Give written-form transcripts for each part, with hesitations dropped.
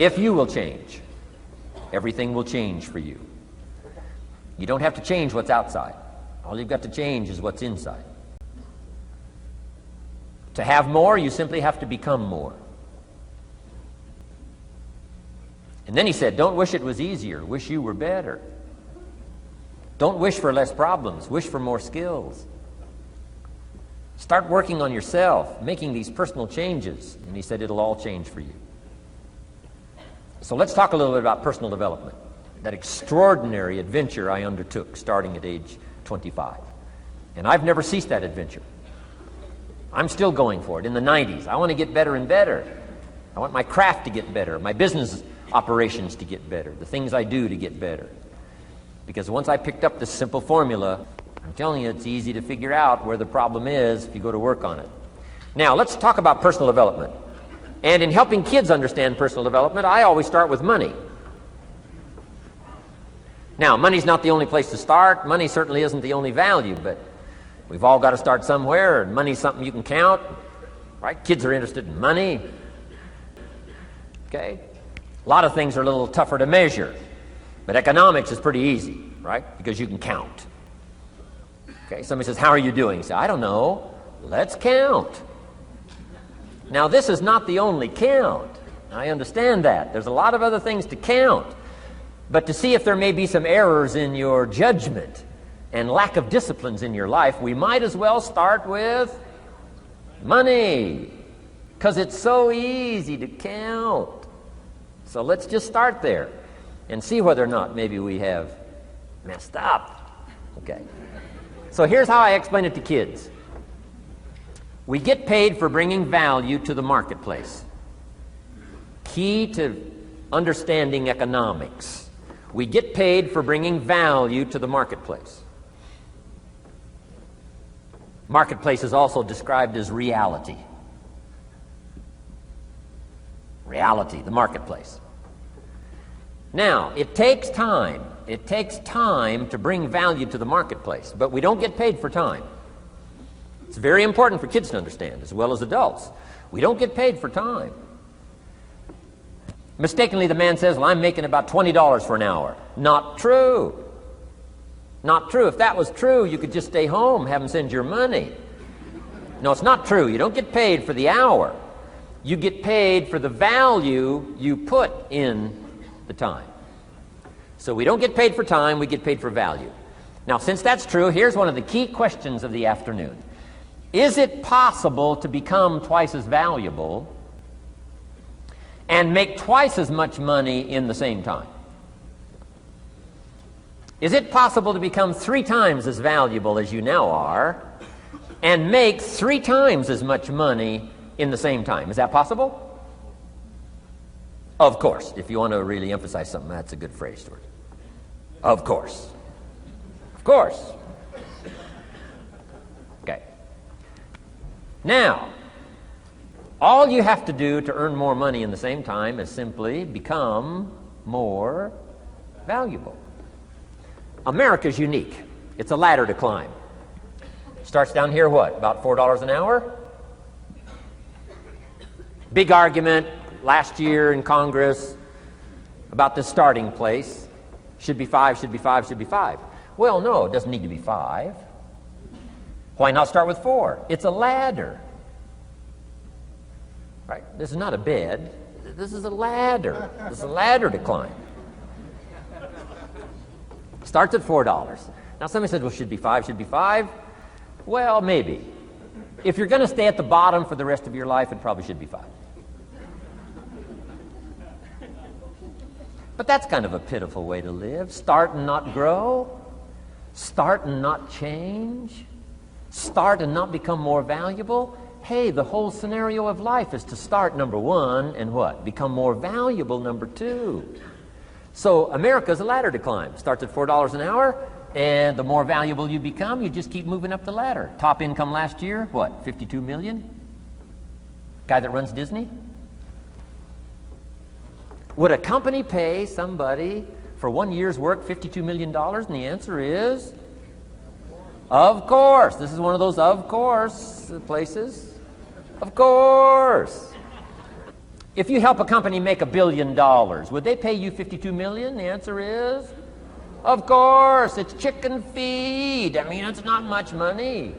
If you will change, everything will change for you. You don't have to change what's outside. All you've got to change is what's inside. To have more, you simply have to become more. And then he said, don't wish it was easier, wish you were better. Don't wish for less problems, wish for more skills. Start working on yourself, making these personal changes. And he said it'll all change for you. So let's talk a little bit about personal development. That extraordinary adventure I undertook starting at age 25. And I've never ceased that adventure. I'm still going for it. In the 90s, I want to get better and better. I want my craft to get better, my business operations to get better, the things I do to get better. Because once I picked up this simple formula, I'm telling you, it's easy to figure out where the problem is if you go to work on it. Now, let's talk about personal development. And in helping kids understand personal development, I always start with money. Now, money's not the only place to start. Money certainly isn't the only value, but we've all got to start somewhere, and money's something you can count, right? Kids are interested in money. Okay? A lot of things are a little tougher to measure, but economics is pretty easy, right? Because you can count. Okay, somebody says, how are you doing? You say, I don't know. Let's count. Now, this is not the only count. I understand that. There's a lot of other things to count. But to see if there may be some errors in your judgment and lack of disciplines in your life, we might as well start with money, because it's so easy to count. So let's just start there and see whether or not maybe we have messed up. Okay. So here's how I explain it to kids. We get paid for bringing value to the marketplace. Key to understanding economics. We get paid for bringing value to the marketplace. Marketplace is also described as reality. Reality, the marketplace. Now, it takes time. It takes time to bring value to the marketplace, but we don't get paid for time. It's very important for kids to understand, as well as adults. We don't get paid for time. Mistakenly, the man says, well, I'm making about $20 for an hour. Not true. Not true. If that was true, you could just stay home, have them send your money. No, it's not true. You don't get paid for the hour. You get paid for the value you put in the time. So we don't get paid for time, we get paid for value. Now, since that's true, here's one of the key questions of the afternoon. Is it possible to become twice as valuable and make twice as much money in the same time? Is it possible to become 3 times as valuable as you now are and make 3 times as much money in the same time? Is that possible? Of course. If you want to really emphasize something, that's a good phrase, Stuart. Of course. Of course. Okay. Now, all you have to do to earn more money in the same time is simply become more valuable. America's unique. It's a ladder to climb. Starts down here, what, about $4 an hour? Big argument last year in Congress about the starting place. Should be 5, should be 5, should be 5. Well, no, it doesn't need to be 5. Why not start with 4? It's a ladder. Right? This is not a bed. This is a ladder. This is a ladder to climb. Starts at $4. Now somebody said, well, should be 5, should be 5. Well, maybe. If you're going to stay at the bottom for the rest of your life, it probably should be 5. But that's kind of a pitiful way to live. Start and not grow. Start and not change. Start and not become more valuable. Hey, the whole scenario of life is to start, number 1, and what? Become more valuable, number 2. So America's a ladder to climb. Starts at $4 an hour, and the more valuable you become, you just keep moving up the ladder. Top income last year, what, 52 million? Guy that runs Disney? Would a company pay somebody for 1 year's work $52 million? And the answer is, of course. This is one of those of course places. Of course. If you help a company make $1 billion, would they pay you $52 million? The answer is, of course, it's chicken feed. I mean, it's not much money.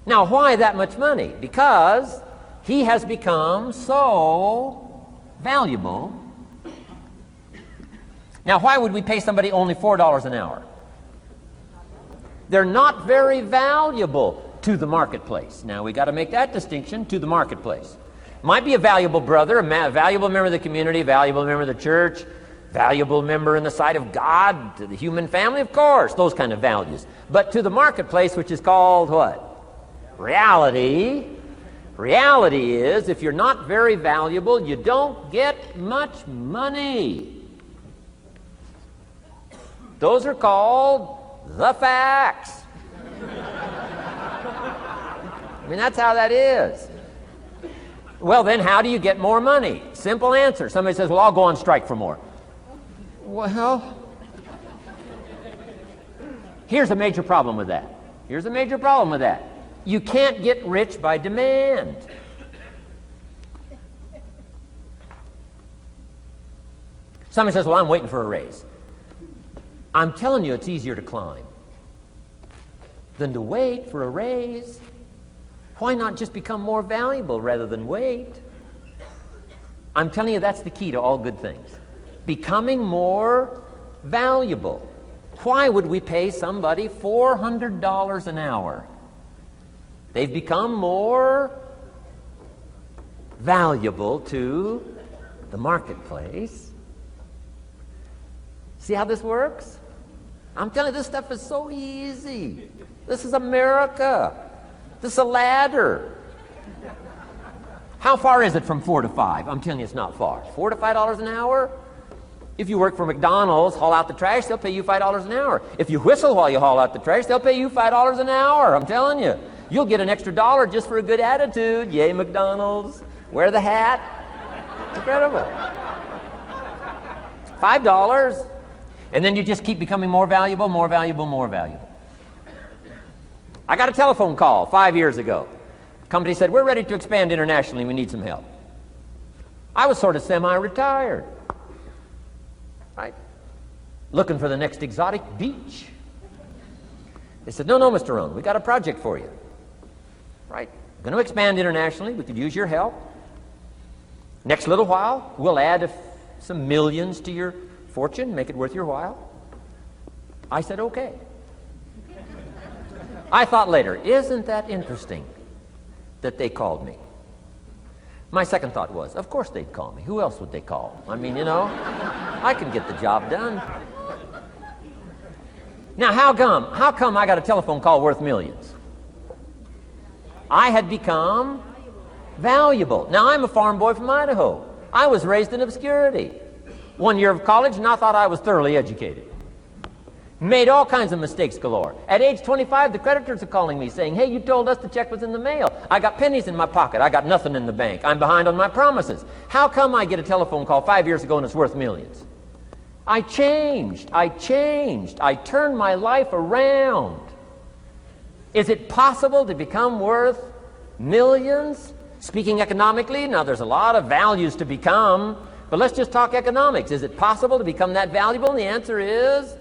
Now, why that much money? Because he has become so valuable. Now, why would we pay somebody only $4 an hour? They're not very valuable to the marketplace. Now, we got to make that distinction, to the marketplace. Might be a valuable brother, a valuable member of the community, a valuable member of the church, valuable member in the sight of God, to the human family, of course, those kind of values. But to the marketplace, which is called what? Reality. Reality is, if you're not very valuable, you don't get much money. Those are called the facts. I mean, that's how that is. Well, then, how do you get more money? Simple answer. Somebody says, well, I'll go on strike for more. Well, here's a major problem with that. Here's a major problem with that. You can't get rich by demand. Somebody says, well, I'm waiting for a raise. I'm telling you, it's easier to climb than to wait for a raise. Why not just become more valuable rather than wait? I'm telling you, that's the key to all good things. Becoming more valuable. Why would we pay somebody $400 an hour? They've become more valuable to the marketplace. See how this works? I'm telling you, this stuff is so easy. This is America. This is a ladder. How far is it from 4 to 5? I'm telling you, it's not far. $4 to $5 an hour? If you work for McDonald's, haul out the trash, they'll pay you $5 an hour. If you whistle while you haul out the trash, they'll pay you $5 an hour. I'm telling you. You'll get an extra $1 just for a good attitude. Yay, McDonald's. Wear the hat. It's incredible. $5. And then you just keep becoming more valuable, more valuable, more valuable. I got a telephone call 5 years ago. The company said, we're ready to expand internationally. We need some help. I was sort of semi-retired. Right? Looking for the next exotic beach. They said, no, Mr. Rohn, we got a project for you. Right? Going to expand internationally. We could use your help. Next little while, we'll add some millions to your fortune, make it worth your while. I said, okay. I thought later, isn't that interesting that they called me? My second thought was, of course they'd call me. Who else would they call? I mean, I can get the job done. Now, how come I got a telephone call worth millions? I had become valuable. Now, I'm a farm boy from Idaho. I was raised in obscurity. 1 year of college, and I thought I was thoroughly educated. Made all kinds of mistakes galore. At age 25, the creditors are calling me saying, hey, you told us the check was in the mail. I got pennies in my pocket. I got nothing in the bank. I'm behind on my promises. How come I get a telephone call 5 years ago and it's worth millions? I changed. I turned my life around. Is it possible to become worth millions? Speaking economically, now there's a lot of values to become, but let's just talk economics. Is it possible to become that valuable? And the answer is,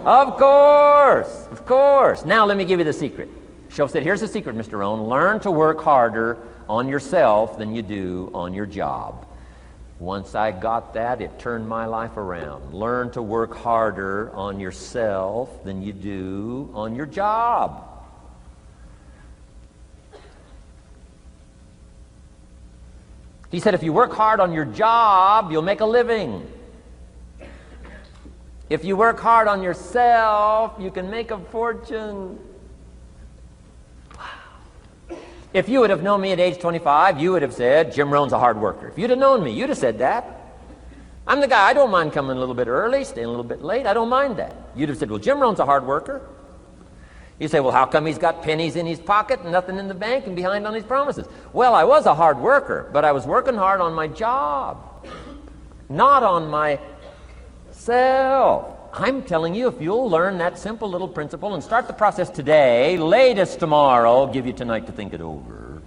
of course, of course. Now let me give you the secret. Shoaff said, here's the secret, Mr. Rohn. Learn to work harder on yourself than you do on your job. Once I got that, it turned my life around. Learn to work harder on yourself than you do on your job. He said, if you work hard on your job, you'll make a living. If you work hard on yourself, you can make a fortune. Wow. If you would have known me at age 25, you would have said, Jim Rohn's a hard worker. If you'd have known me, you'd have said that. I'm the guy, I don't mind coming a little bit early, staying a little bit late. I don't mind that. You'd have said, well, Jim Rohn's a hard worker. You say, well, how come he's got pennies in his pocket and nothing in the bank and behind on his promises? Well, I was a hard worker, but I was working hard on my job, not on myself. I'm telling you, if you'll learn that simple little principle and start the process today, latest tomorrow, I'll give you tonight to think it over.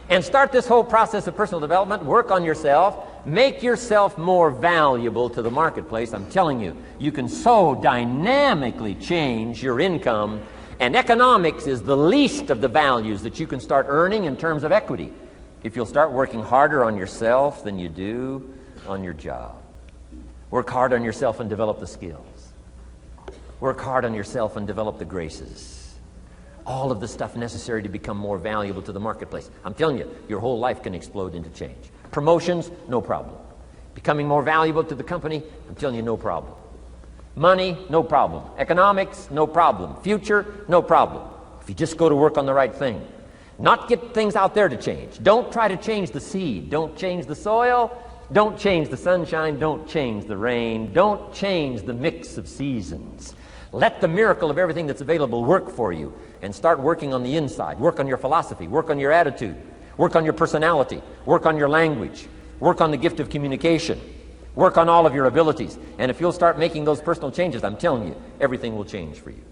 and start this whole process of personal development, work on yourself, make yourself more valuable to the marketplace, I'm telling you, you can so dynamically change your income, and economics is the least of the values that you can start earning in terms of equity if you'll start working harder on yourself than you do on your job. Work hard on yourself and develop the skills. Work hard on yourself and develop the graces. All of the stuff necessary to become more valuable to the marketplace. I'm telling you, your whole life can explode into change. Promotions, no problem. Becoming more valuable to the company, I'm telling you, no problem. Money, no problem. Economics, no problem. Future, no problem. If you just go to work on the right thing. Not get things out there to change. Don't try to change the seed. Don't change the soil. Don't change the sunshine. Don't change the rain. Don't change the mix of seasons. Let the miracle of everything that's available work for you, and start working on the inside. Work on your philosophy. Work on your attitude. Work on your personality. Work on your language. Work on the gift of communication. Work on all of your abilities. And if you'll start making those personal changes, I'm telling you, everything will change for you.